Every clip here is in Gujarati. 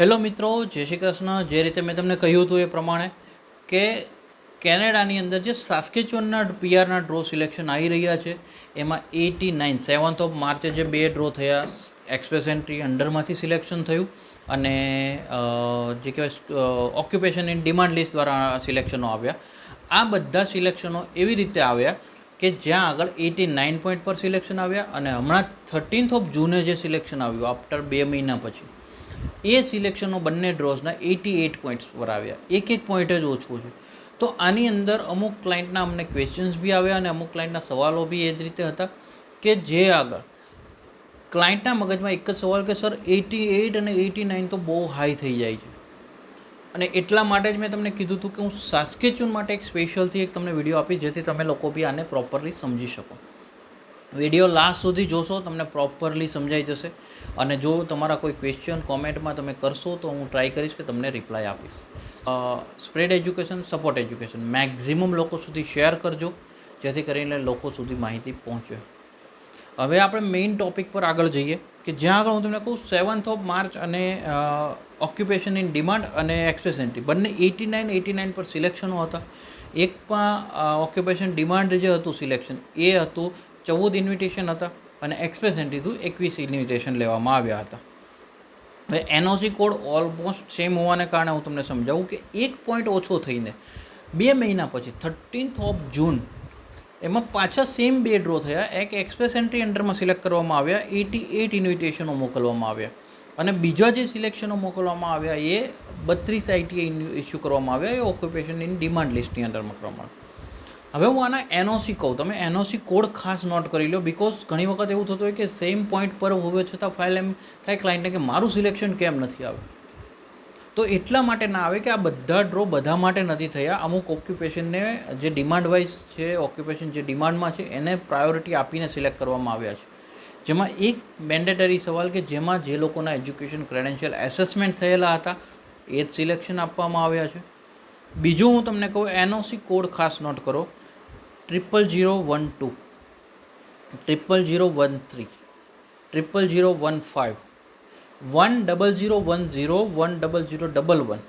હેલો મિત્રો, જય શ્રી કૃષ્ણ. જે રીતે મેં તમને કહ્યું હતું એ પ્રમાણે કે કેનેડાની અંદર જે સાસ્કેચ્યુઅનના પીઆરના ડ્રો સિલેક્શન આવી રહ્યા છે એમાં 89 7th ઓફ માર્ચે જે 2 ડ્રો થયા, એક્સપ્રેસ એન્ટ્રી અંડરમાંથી સિલેક્શન થયું અને જે કહેવાય ઓક્યુપેશન ઇન ડિમાન્ડ લિસ્ટ દ્વારા સિલેક્શનો આવ્યા. આ બધા સિલેક્શનો એવી રીતે આવ્યા કે જ્યાં આગળ 89 પોઈન્ટ પર સિલેક્શન આવ્યા અને હમણાં 13th ઓફ જૂને જે સિલેક્શન આવ્યું આફ્ટર 2 મહિના પછી એ સિલેક્શનો બંને ડ્રોઝના 88 પોઈન્ટ્સ પર આવ્યા, એક પોઈન્ટ જ ઓછું છે. તો આની અંદર અમુક ક્લાયન્ટના અમને ક્વેશ્ચન્સ બી આવ્યા અને અમુક ક્લાયન્ટના સવાલો બી એ જ રીતે હતા કે જે આગળ ક્લાયન્ટના મગજમાં એક જ સવાલ કે સર 88 અને 89 તો બહુ હાઈ થઈ જાય છે અને એટલા માટે જ મેં તમને કીધું હતું કે હું સાસ્કેચ્યુઅન માટે એક સ્પેશિયલથી એક તમને વિડીયો આપીશ જેથી તમે લોકો બી આને પ્રોપરલી સમજી શકો. વિડીયો લાસ્ટ સુધી જોશો તમને પ્રોપરલી સમજાઈ જશે અને જો તમારા કોઈ ક્વેશ્ચન કોમેન્ટમાં તમે કરશો તો હું ટ્રાય કરીશ કે તમને રિપ્લાય આપીશ. Spread education, support education, maximum લોકો સુધી શેર કરજો જેથી કરીને લોકો સુધી માહિતી પહોંચે. હવે આપણે મેઇન ટૉપિક પર આગળ જઈએ કે જ્યાં આગળ હું તમને કહું 7th ઓફ માર્ચ અને ઓક્યુપેશન ઇન ડિમાન્ડ અને એક્સપ્રેસ એન્ટ્રી બંને 89 પર સિલેક્શનો હતા. એકમાં ઓક્યુપેશન ડિમાન્ડ જે હતું સિલેક્શન એ હતું 14 ઇન્વિટેશન હતા અને એક્સપ્રેસ એન્ટ્રી હતું 21 ઇન્વિટેશન લેવામાં આવ્યા હતા. હવે એનઓસી કોડ ઓલમોસ્ટ સેમ હોવાને કારણે હું તમને સમજાવું કે એક પોઈન્ટ ઓછો થઈને 2 મહિના પછી 13th ઓફ જૂન એમાં પાછા સેમ 2 ડ્રો થયા. એક એક્સપ્રેસ એન્ટ્રી અંડરમાં સિલેક્ટ કરવામાં આવ્યા, 88 ઇન્વિટેશનો મોકલવામાં આવ્યા અને બીજા જે સિલેક્શનો મોકલવામાં આવ્યા એ 32 આઈટીઆઈ ઇસ્યુ કરવામાં આવ્યા, એ ઓક્યુપેશન ઇન ડિમાન્ડ લિસ્ટની અંડરમાં કરવામાં આવ્યા. હવે હું આના એનઓસી કહું, તમે એનઓસી કોડ ખાસ નોટ કરી લો બિકોઝ ઘણી વખત એવું થતું હોય કે સેમ પોઈન્ટ પર હોવે છતાં ફાઇલ એમ થાય ક્લાયન્ટને કે મારું સિલેક્શન કેમ નથી આવ્યું. તો એટલા માટે ના આવે કે આ બધા ડ્રો બધા માટે નથી થયા. અમુક ઓક્યુપેશનને જે ડિમાન્ડ વાઇઝ છે, ઓક્યુપેશન જે ડિમાન્ડમાં છે એને પ્રાયોરિટી આપીને સિલેક્ટ કરવામાં આવ્યા છે. જેમાં એક મેન્ડેટરી સવાલ કે જેમાં જે લોકોના એજ્યુકેશન ક્રેડેન્શિયલ એસેસમેન્ટ થયેલા હતા એ જ સિલેક્શન આપવામાં આવ્યા છે. બીજું હું તમને કહું, એનઓસી કોડ ખાસ નોટ કરો, 00012, 00013, 00015, 10010, 10011,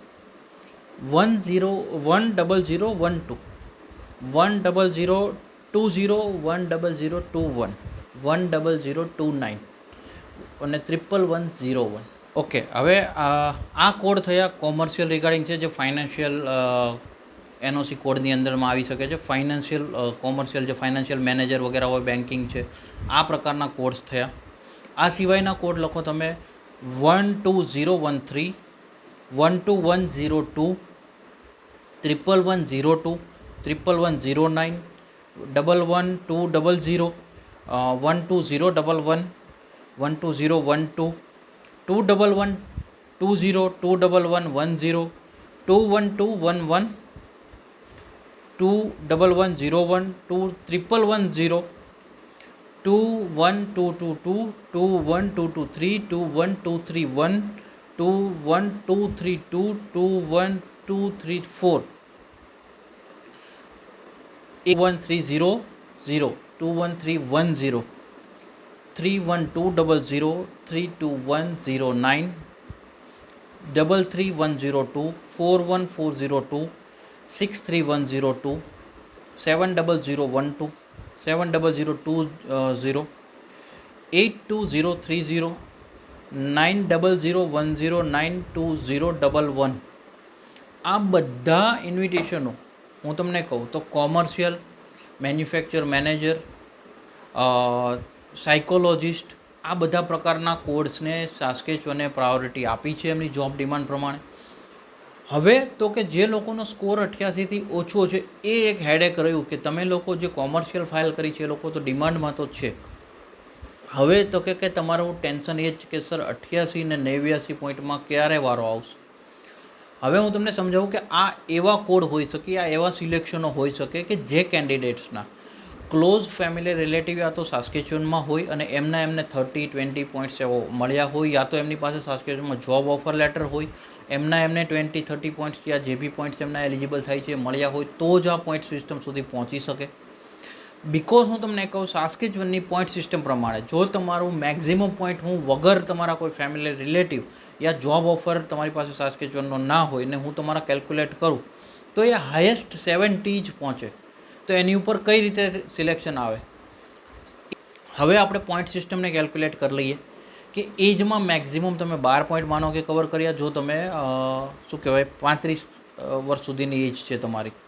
10012, 10020, 10021, 10029 અને 11101. ઓકે, હવે આ કોડ થયા કોમર્શિયલ રિગાર્ડિંગ છે, જે ફાઇનાન્શિયલ એનઓસી કોડની અંદરમાં આવી શકે છે. ફાઇનાન્શિયલ કોમર્શિયલ જે ફાઇનાન્શિયલ મેનેજર વગેરે હોય, બેન્કિંગ છે, આ પ્રકારના કોડ્સ થયા. આ સિવાયના કોડ લખો તમે 12013, 12102, 11102, 11109, 11200, 12011, 12012, 21120, 21110, 21211, 21101, 21110, 21222, 21223, 21231, 21232, 21234, 21300, 21310, 31200, 32109, 33102, 41402, 63102, 70012, 70020, 82030, 90010, 92011. આ બધા ઇન્વિટેશનો હું તમને કહું તો કોમર્શિયલ, મેન્યુફેક્ચર મેનેજર, સાયકોલોજિસ્ટ, આ બધા પ્રકારના કોડ્સને સાસ્કેચ્યુઅને પ્રાયોરિટી આપી છે એમની જોબ ડિમાન્ડ પ્રમાણે. હવે તો કે જે લોકોનો સ્કોર 88થી ઓછો છે એ એક હેડેક રહ્યું કે તમે લોકો જે કોમર્શિયલ ફાઇલ કરી છે એ લોકો તો ડિમાન્ડમાં તો છે. હવે તો કે તમારું ટેન્શન એ જ કે સર 88 ને 89 પોઈન્ટમાં ક્યારે વારો આવશે. હવે હું તમને સમજાવું કે આ એવા કોડ હોઈ શકે, આ એવા સિલેક્શનો હોઈ શકે કે જે કેન્ડિડેટ્સના ક્લોઝ ફેમિલી રિલેટિવ યા તો સાસ્કેચ્યુઅનમાં હોય અને એમને 30-20 પોઈન્ટ્સ મળ્યા હોય, યા તો એમની પાસે સાસ્કેચ્યુઅનમાં જોબ ઓફર લેટર હોય, એમને 20-30 પોઈન્ટ્સ યા જે બી પોઈન્ટ્સ એમના એલિજિબલ થાય છે મળ્યા હોય તો જ આ પોઈન્ટ સિસ્ટમ સુધી પહોંચી શકે. બિકોઝ હું તમને કહું સાસ્કેચુઅનની પોઈન્ટ સિસ્ટમ પ્રમાણે જો તમારું મેક્ઝિમમ પોઈન્ટ હું વગર તમારા કોઈ ફેમિલી રિલેટિવ યા જોબ ઓફર તમારી પાસે સાસ્કેચુઅનનો ના હોય ને હું તમારા કેલ્ક્યુલેટ કરું તો એ હાઈએસ્ટ 70 જ પહોંચે. તો એની ઉપર કઈ રીતે સિલેક્શન આવે? હવે આપણે પોઈન્ટ સિસ્ટમને કેલ્ક્યુલેટ કરી લઈએ કે એજમાં મેક્ઝિમમ તમે 12 પોઈન્ટ માનો કે કવર કર્યા. જો તમે શું કહેવાય 35 વર્ષ સુધીની એજ છે તમારી.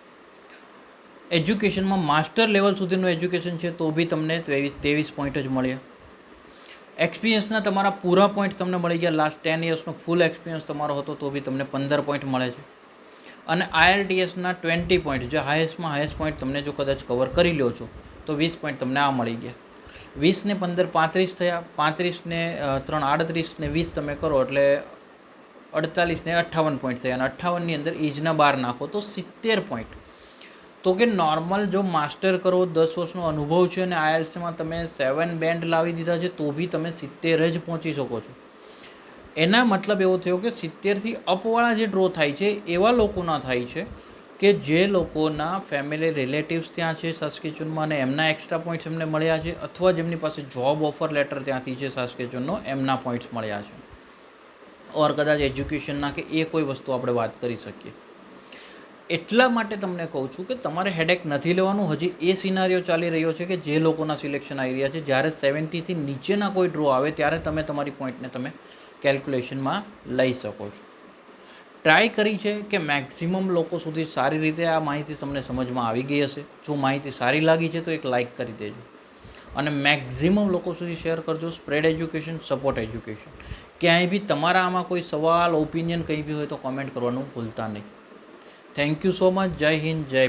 એજ્યુકેશનમાં માસ્ટર લેવલ સુધીનું એજ્યુકેશન છે તો બી તમને 23 પોઈન્ટ જ મળ્યા. એક્સપિરિયન્સના તમારા પૂરા પોઈન્ટ તમને મળી ગયા. લાસ્ટ 10 યર્સનો ફૂલ એક્સપિરિયન્સ તમારો હતો તો બી તમને 15 પોઈન્ટ મળે છે. અને IELTSના 20 પોઈન્ટ જે હાઈએસ્ટમાં હાઈએસ્ટ પોઈન્ટ તમને જો કદાચ કવર કરી લ્યો છો તો 20 પોઈન્ટ તમને આ મળી ગયા. 20 ને 15 35 થયા. 35 ને 3 38 ને 20 તમે કરો એટલે 48 ને 58 પોઈન્ટ થયા. અને 58ની અંદર એજના 12 નાખો તો 70 પોઈન્ટ. તો કે નોર્મલ જો માસ્ટર કરો 10 વર્ષનો અનુભવ છે અને IELTSમાં તમે 7 બેન્ડ લાવી દીધા છે તો બી તમે 70 જ પહોંચી શકો છો. એના મતલબ એવો થયો કે 70થી અપવાળા જે ડ્રો થાય છે એવા લોકોના થાય છે કે જે લોકોના ફેમિલી રિલેટિવ્સ ત્યાં છે સાસ્કેચુઅનમાં અને એમના એક્સ્ટ્રા પોઈન્ટ્સ એમને મળ્યા છે, અથવા જેમની પાસે જોબ ઓફર લેટર ત્યાંથી છે સાસ્કેચુઅનનો એમના પોઈન્ટ્સ મળ્યા છે. ઓર કદાચ એજ્યુકેશનના કે એ કોઈ વસ્તુ આપણે વાત કરી શકીએ. એટલા માટે તમને કહું છું કે તમારે હેડેક નથી લેવાનું. હજી એ સિનારીઓ ચાલી રહ્યો છે કે જે લોકોના સિલેક્શન આવી રહ્યા છે જ્યારે 70થી નીચેના કોઈ ડ્રો આવે ત્યારે તમે તમારી પોઈન્ટને તમે કેલ્ક્યુલેશનમાં લઈ શકો છો. ટ્રાય કરી છે કે મેક્સિમમ લોકો સુધી સારી રીતે આ માહિતી તમને સમજમાં આવી ગઈ હશે. જો માહિતી સારી લાગી છે તો એક લાઇક કરી દેજો અને મેક્સિમમ લોકો સુધી શેર કરજો. Spread education, support education. ક્યાંય બી તમારા આમાં કોઈ સવાલ, ઓપિનિયન કંઈ બી હોય તો કોમેન્ટ કરવાનું ભૂલતા નહીં. Thank you so much. જય હિન્દ, જય